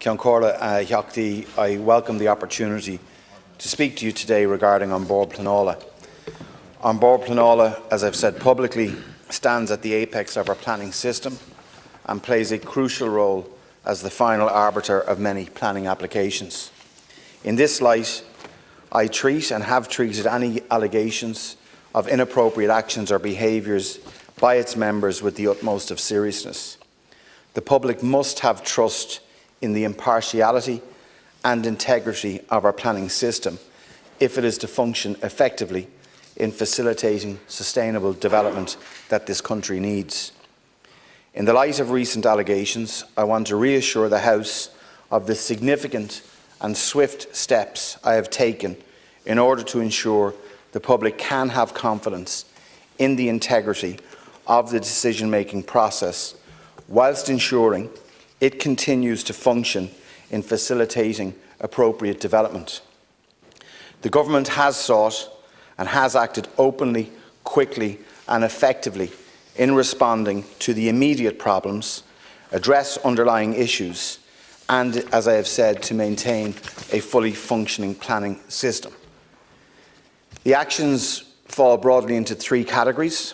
Ceann Oireachtas, I welcome the opportunity to speak to you today regarding An Bord Pleanála. An Bord Pleanála, as I've said publicly, stands at the apex of our planning system and plays a crucial role as the final arbiter of many planning applications. In this light, I treat and have treated any allegations of inappropriate actions or behaviours by its members with the utmost of seriousness. The public must have trust in the impartiality and integrity of our planning system if it is to function effectively in facilitating sustainable development that this country needs. In the light of recent allegations, I want to reassure the House of the significant and swift steps I have taken in order to ensure the public can have confidence in the integrity of the decision-making process, whilst ensuring it continues to function in facilitating appropriate development. The Government has sought and has acted openly, quickly and effectively in responding to the immediate problems, address underlying issues and, as I have said, to maintain a fully functioning planning system. The actions fall broadly into three categories.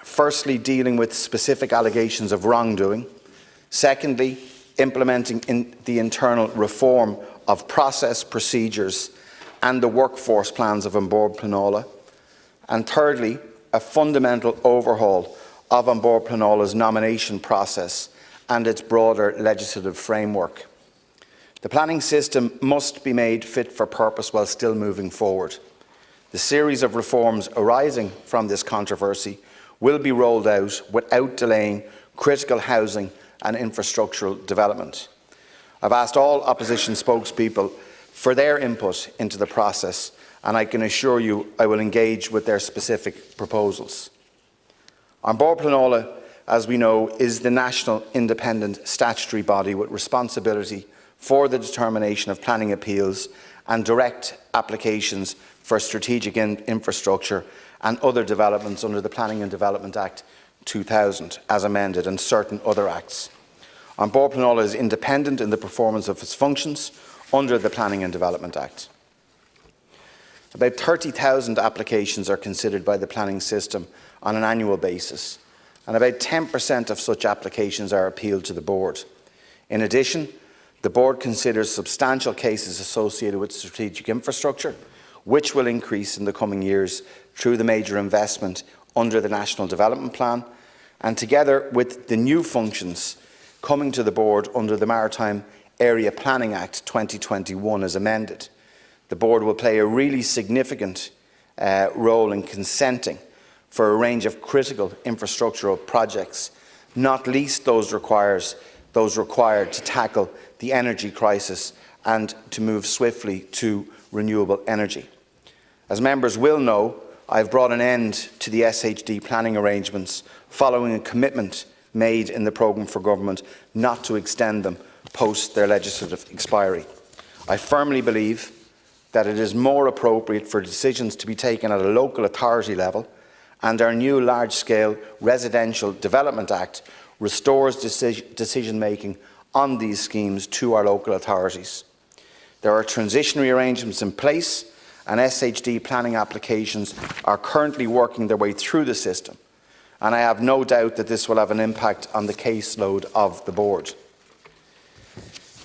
Firstly, dealing with specific allegations of wrongdoing. Secondly, implementing the internal reform of process procedures and the workforce plans of An Bord Pleanála. And thirdly, a fundamental overhaul of An Bord Pleanála's nomination process and its broader legislative framework. The planning system must be made fit for purpose while still moving forward. The series of reforms arising from this controversy will be rolled out without delaying critical housing and infrastructural development. I've asked all opposition spokespeople for their input into the process, and I can assure you I will engage with their specific proposals. An Bord Pleanála, as we know, is the national independent statutory body with responsibility for the determination of planning appeals and direct applications for strategic infrastructure and other developments under the Planning and Development Act 2000, as amended, and certain other acts. An Bord Pleanála is independent in the performance of its functions under the Planning and Development Act. About 30,000 applications are considered by the planning system on an annual basis, and about 10% of such applications are appealed to the Board. In addition, the Board considers substantial cases associated with strategic infrastructure, which will increase in the coming years through the major investment under the National Development Plan, and together with the new functions coming to the Board under the Maritime Area Planning Act 2021 as amended. The Board will play a really significant role in consenting for a range of critical infrastructural projects, not least those required to tackle the energy crisis and to move swiftly to renewable energy. As members will know, I have brought an end to the SHD planning arrangements following a commitment made in the programme for government not to extend them post their legislative expiry. I firmly believe that it is more appropriate for decisions to be taken at a local authority level, and our new large-scale Residential Development Act restores decision-making on these schemes to our local authorities. There are transitionary arrangements in place, and SHD planning applications are currently working their way through the system, and I have no doubt that this will have an impact on the caseload of the Board.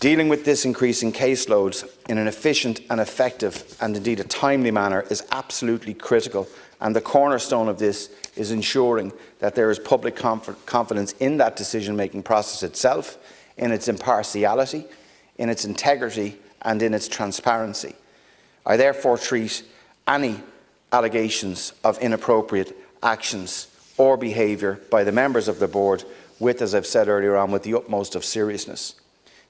Dealing with this increasing caseload in an efficient and effective and indeed a timely manner is absolutely critical, and the cornerstone of this is ensuring that there is public confidence in that decision-making process itself, in its impartiality, in its integrity and in its transparency. I therefore treat any allegations of inappropriate actions or behaviour by the members of the Board with, as I've said earlier on, with the utmost of seriousness.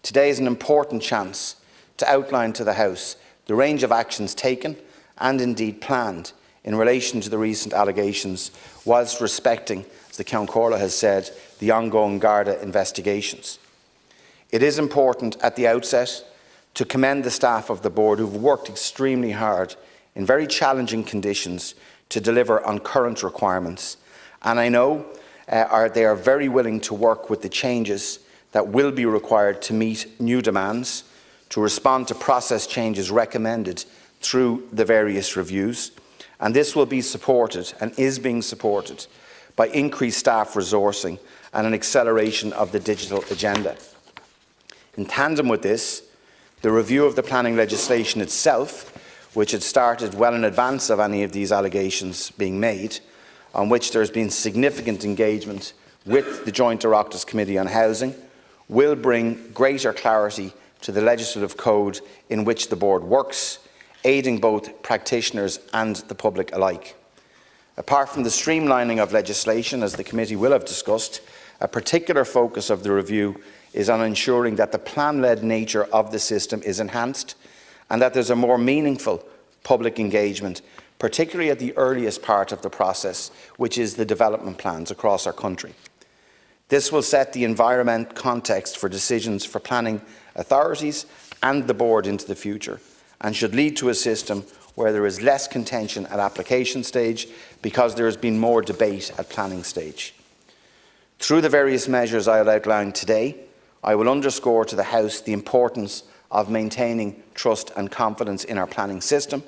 Today is an important chance to outline to the House the range of actions taken and indeed planned in relation to the recent allegations, whilst respecting, as the Ceann Comhairle has said, the ongoing Garda investigations. It is important at the outset to commend the staff of the Board who have worked extremely hard in very challenging conditions to deliver on current requirements, and I know they are very willing to work with the changes that will be required to meet new demands, to respond to process changes recommended through the various reviews, and this will be supported and is being supported by increased staff resourcing and an acceleration of the digital agenda. In tandem with this, the review of the planning legislation itself, which had started well in advance of any of these allegations being made, on which there has been significant engagement with the Joint Oireachtas Committee on Housing, will bring greater clarity to the legislative code in which the board works, aiding both practitioners and the public alike. Apart from the streamlining of legislation, as the committee will have discussed, a particular focus of the review is on ensuring that the plan-led nature of the system is enhanced and that there is a more meaningful public engagement, particularly at the earliest part of the process, which is the development plans across our country. This will set the environment context for decisions for planning authorities and the board into the future, and should lead to a system where there is less contention at application stage because there has been more debate at planning stage. Through the various measures I have outlined today, I will underscore to the House the importance of maintaining trust and confidence in our planning system,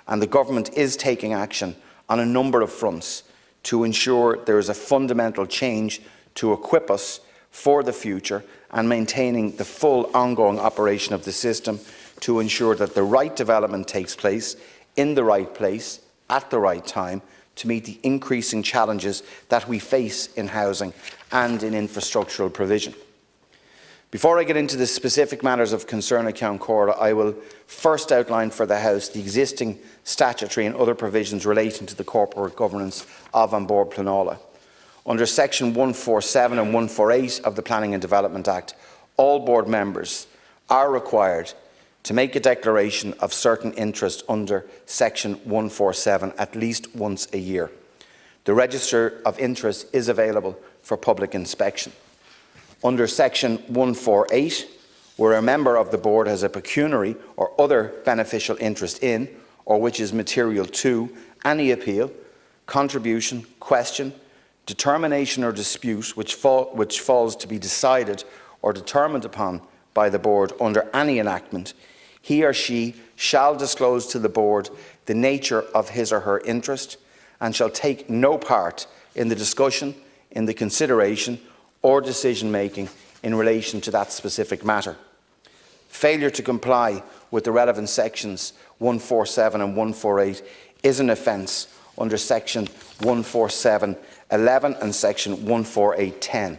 and the Government is taking action on a number of fronts to ensure there is a fundamental change to equip us for the future and maintaining the full ongoing operation of the system to ensure that the right development takes place in the right place at the right time to meet the increasing challenges that we face in housing and in infrastructural provision. Before I get into the specific matters of concern at Ceann Comhairle, I will first outline for the House the existing statutory and other provisions relating to the corporate governance of An Bord Pleanála. Under Section 147 and 148 of the Planning and Development Act, all board members are required to make a declaration of certain interest under Section 147 at least once a year. The Register of Interest is available for public inspection. Under Section 148, where a member of the board has a pecuniary or other beneficial interest in, or which is material to, any appeal, contribution, question, determination or dispute which falls to be decided or determined upon by the board under any enactment, he or she shall disclose to the board the nature of his or her interest and shall take no part in the discussion, in the consideration or decision-making in relation to that specific matter. Failure to comply with the relevant sections 147 and 148 is an offence under Section 147(11) and Section 148(10).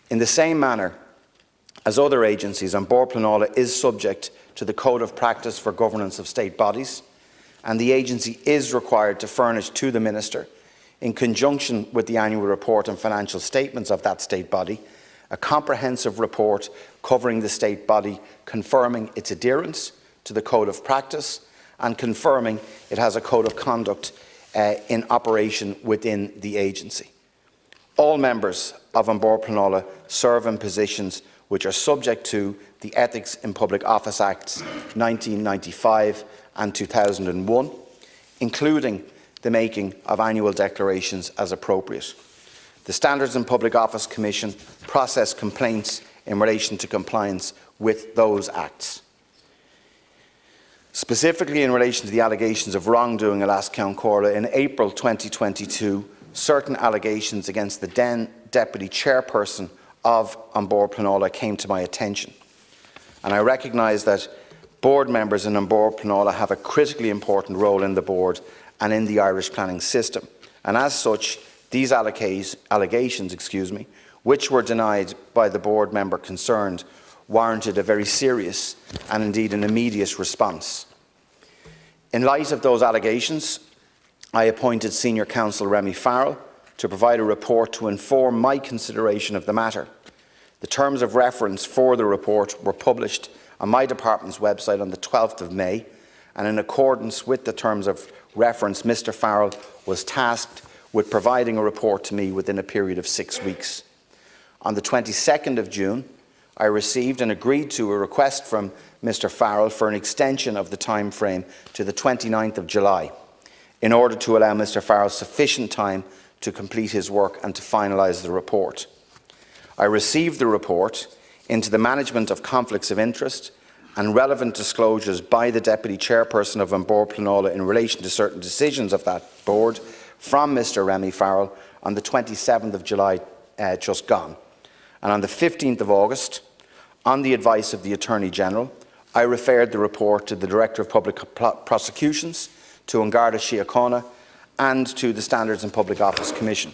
In the same manner as other agencies, An Bord Pleanála is subject to the Code of Practice for Governance of State Bodies, and the agency is required to furnish to the Minister, in conjunction with the annual report and financial statements of that state body, a comprehensive report covering the state body, confirming its adherence to the Code of Practice and confirming it has a code of conduct in operation within the agency. All members of An Bord Pleanála serve in positions which are subject to the Ethics in Public Office Acts 1995 and 2001, including the making of annual declarations as appropriate. The Standards in Public Office Commission process complaints in relation to compliance with those acts. Specifically in relation to the allegations of wrongdoing at Ceann Comhairle, in April 2022, certain allegations against the then Deputy Chairperson of An Bord Pleanála came to my attention. And I recognise that board members in An Bord Pleanála have a critically important role in the board and in the Irish planning system. And as such, these allegations, which were denied by the board member concerned, warranted a very serious and indeed an immediate response. In light of those allegations, I appointed Senior Counsel Remy Farrell to provide a report to inform my consideration of the matter. The terms of reference for the report were published on my department's website on the 12th of May, and in accordance with the terms of reference, Mr Farrell was tasked with providing a report to me within a period of 6 weeks. On the 22nd of June, I received and agreed to a request from Mr Farrell for an extension of the time frame to the 29th of July, in order to allow Mr Farrell sufficient time to complete his work and to finalise the report. I received the report into the management of conflicts of interest and relevant disclosures by the Deputy Chairperson of An Bord Pleanála in relation to certain decisions of that board from Mr Remy Farrell on the 27th of July just gone. And on the 15th of August, on the advice of the Attorney-General, I referred the report to the Director of Public Prosecutions, to An Garda Síochána and to the Standards and Public Office Commission.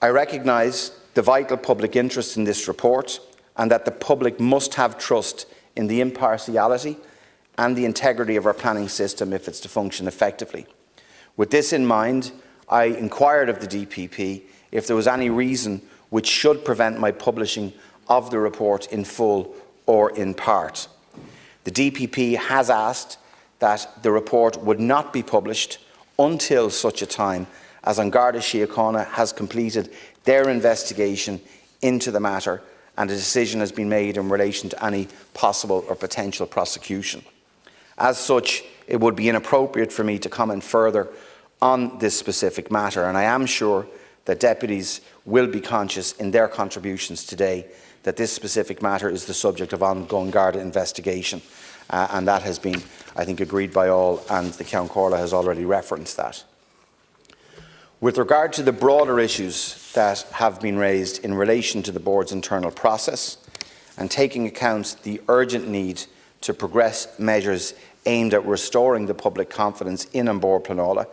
I recognise the vital public interest in this report and that the public must have trust in the impartiality and the integrity of our planning system if it's to function effectively. With this in mind, I inquired of the DPP if there was any reason which should prevent my publishing of the report in full or in part. The DPP has asked that the report would not be published until such a time as An Garda Síochána has completed their investigation into the matter and a decision has been made in relation to any possible or potential prosecution. As such, it would be inappropriate for me to comment further on this specific matter, and I am sure that deputies will be conscious in their contributions today that this specific matter is the subject of ongoing Garda investigation, and that has been, I think, agreed by all, and the Ceann Comhairle has already referenced that. With regard to the broader issues that have been raised in relation to the board's internal process, and taking account the urgent need to progress measures aimed at restoring the public confidence in An Bord Pleanála,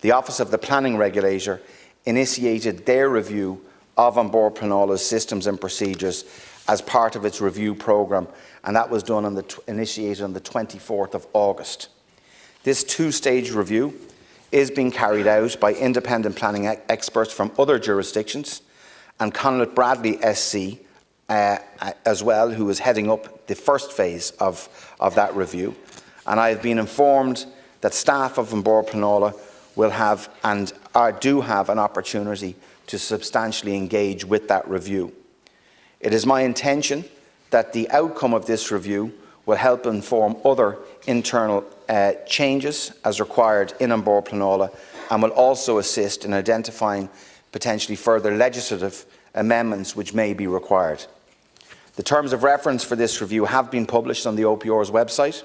the Office of the Planning Regulator initiated their review of An Bord Pleanála's systems and procedures as part of its review programme, and that was done initiated on the 24th of August. This two-stage review is being carried out by independent planning experts from other jurisdictions, and Conlett Bradley SC as well, who is heading up the first phase of that review. And I have been informed that staff of An Bord Pleanála will have and do have an opportunity to substantially engage with that review. It is my intention that the outcome of this review will help inform other internal changes as required in An Bord Pleanála, and will also assist in identifying potentially further legislative amendments which may be required. The terms of reference for this review have been published on the OPR's website,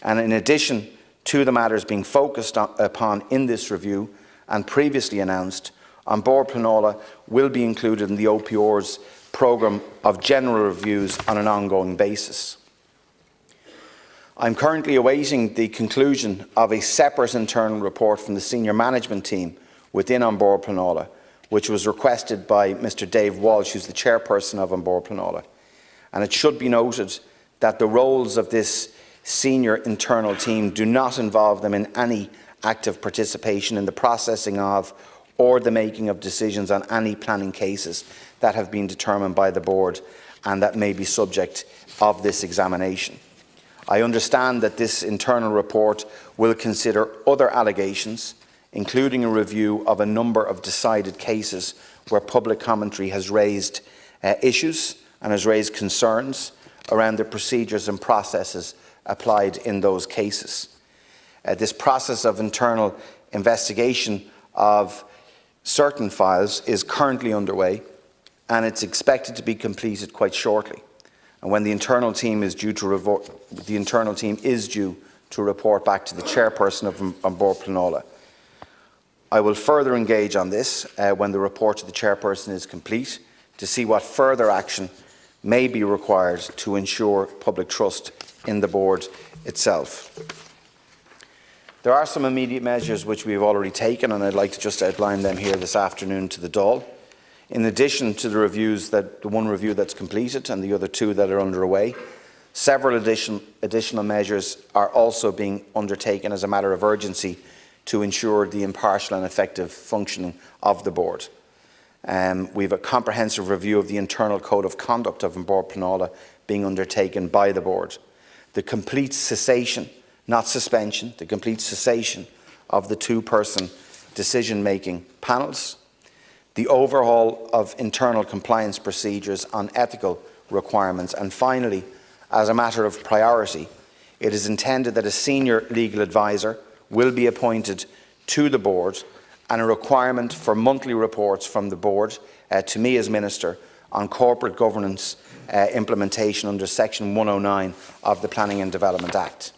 and in addition to the matters being focused upon in this review and previously announced, An Bord Pleanála will be included in the OPR's programme of general reviews on an ongoing basis. I'm currently awaiting the conclusion of a separate internal report from the senior management team within An Bord Pleanála, which was requested by Mr Dave Walsh, who is the chairperson of An Bord Pleanála. And it should be noted that the roles of this senior internal team do not involve them in any active participation in the processing of or the making of decisions on any planning cases that have been determined by the board and that may be subject of this examination. I understand that this internal report will consider other allegations, including a review of a number of decided cases where public commentary has raised issues and has raised concerns around the procedures and processes applied in those cases. This process of internal investigation of certain files is currently underway, and it's expected to be completed quite shortly. And when the internal team is due to report back to the chairperson of An Bord Pleanála. I will further engage on this when the report to the chairperson is complete to see what further action may be required to ensure public trust in the board itself. There are some immediate measures which we have already taken, and I'd like to just outline them here this afternoon to the Dáil. In addition to the reviews, the one review that's completed and the other two that are underway, several additional measures are also being undertaken as a matter of urgency to ensure the impartial and effective functioning of the board. We have a comprehensive review of the internal code of conduct of An Bord Pleanála being undertaken by the board. The complete cessation, not suspension, the complete cessation of the two-person decision-making panels, the overhaul of internal compliance procedures on ethical requirements, and finally, as a matter of priority, it is intended that a senior legal advisor will be appointed to the board, and a requirement for monthly reports from the board to me as Minister on corporate governance implementation under Section 109 of the Planning and Development Act.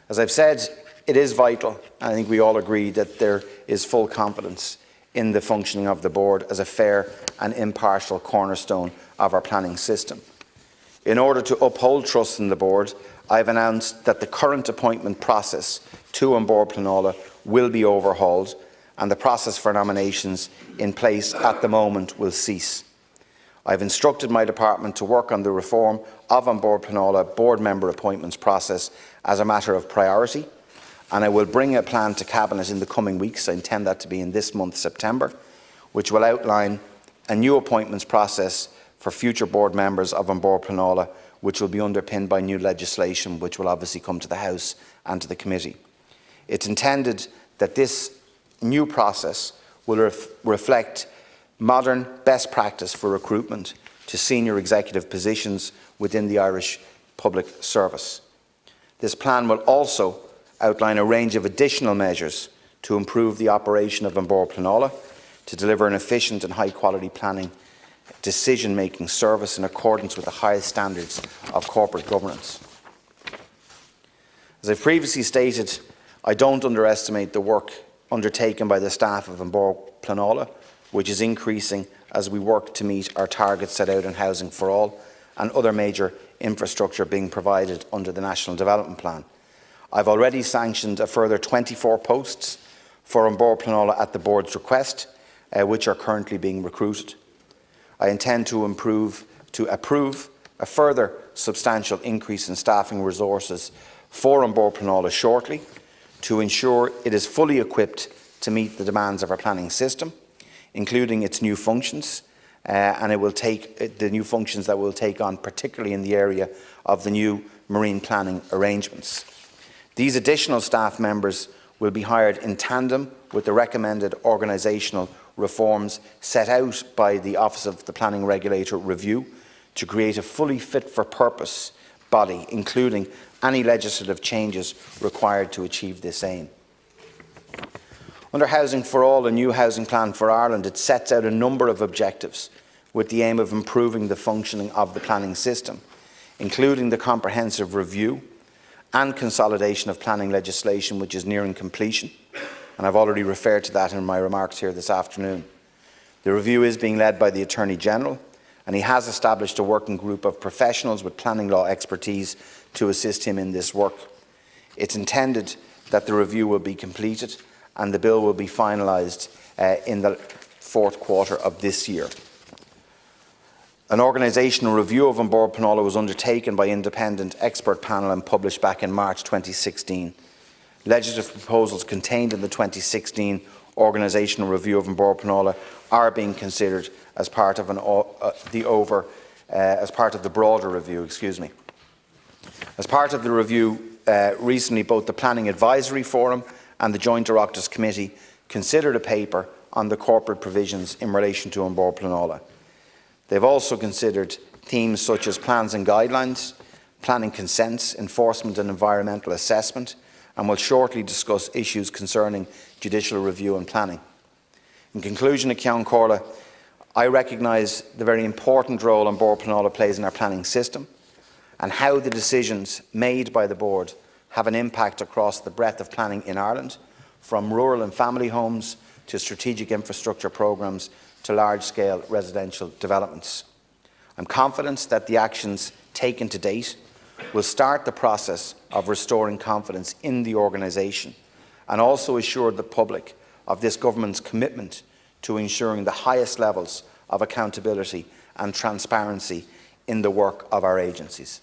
As I've said, it is vital, and I think we all agree that there is full confidence in the functioning of the board as a fair and impartial cornerstone of our planning system. In order to uphold trust in the board, I have announced that the current appointment process to An Bord Pleanála will be overhauled, and the process for nominations in place at the moment will cease. I have instructed my department to work on the reform of An Bord Pleanála board member appointments process as a matter of priority, and I will bring a plan to Cabinet in the coming weeks. I intend that to be in this month, September, which will outline a new appointments process for future board members of An Bord Pleanála, which will be underpinned by new legislation, which will obviously come to the House and to the committee. It's intended that this new process will reflect modern best practice for recruitment to senior executive positions within the Irish public service. This plan will also outline a range of additional measures to improve the operation of An Bord Pleanála, to deliver an efficient and high-quality planning decision-making service in accordance with the highest standards of corporate governance. As I've previously stated, I don't underestimate the work undertaken by the staff of An Bord Pleanála, which is increasing as we work to meet our targets set out in Housing for All and other major infrastructure being provided under the National Development Plan. I've already sanctioned a further 24 posts for An Bord Pleanála at the board's request, which are currently being recruited. I intend to approve a further substantial increase in staffing resources for An Bord Pleanála shortly to ensure it is fully equipped to meet the demands of our planning system, including its new functions, and it will take the new functions that we'll take on, particularly in the area of the new marine planning arrangements. These additional staff members will be hired in tandem with the recommended organisational reforms set out by the Office of the Planning Regulator Review to create a fully fit-for-purpose body, including any legislative changes required to achieve this aim. Under Housing for All, a new housing plan for Ireland, it sets out a number of objectives with the aim of improving the functioning of the planning system, including the comprehensive review and consolidation of planning legislation, which is nearing completion, and I've already referred to that in my remarks here this afternoon. The review is being led by the Attorney-General, and he has established a working group of professionals with planning law expertise to assist him in this work. It's intended that the review will be completed and the bill will be finalised in the fourth quarter of this year. An organisational review of An Bord Pleanála was undertaken by an independent expert panel and published back in March 2016. Legislative proposals contained in the 2016 organisational review of An Bord Pleanála are being considered as part of the broader review. As part of the review, recently both the Planning Advisory Forum and the Joint Oireachtas Committee considered a paper on the corporate provisions in relation to An Bord Pleanála. They've also considered themes such as plans and guidelines, planning consents, enforcement and environmental assessment, and will shortly discuss issues concerning judicial review and planning. In conclusion, Ceann Comhairle, I recognise the very important role An Bord Pleanála plays in our planning system and how the decisions made by the board have an impact across the breadth of planning in Ireland, from rural and family homes to strategic infrastructure programmes to large-scale residential developments. I'm confident that the actions taken to date will start the process of restoring confidence in the organisation and also assure the public of this government's commitment to ensuring the highest levels of accountability and transparency in the work of our agencies.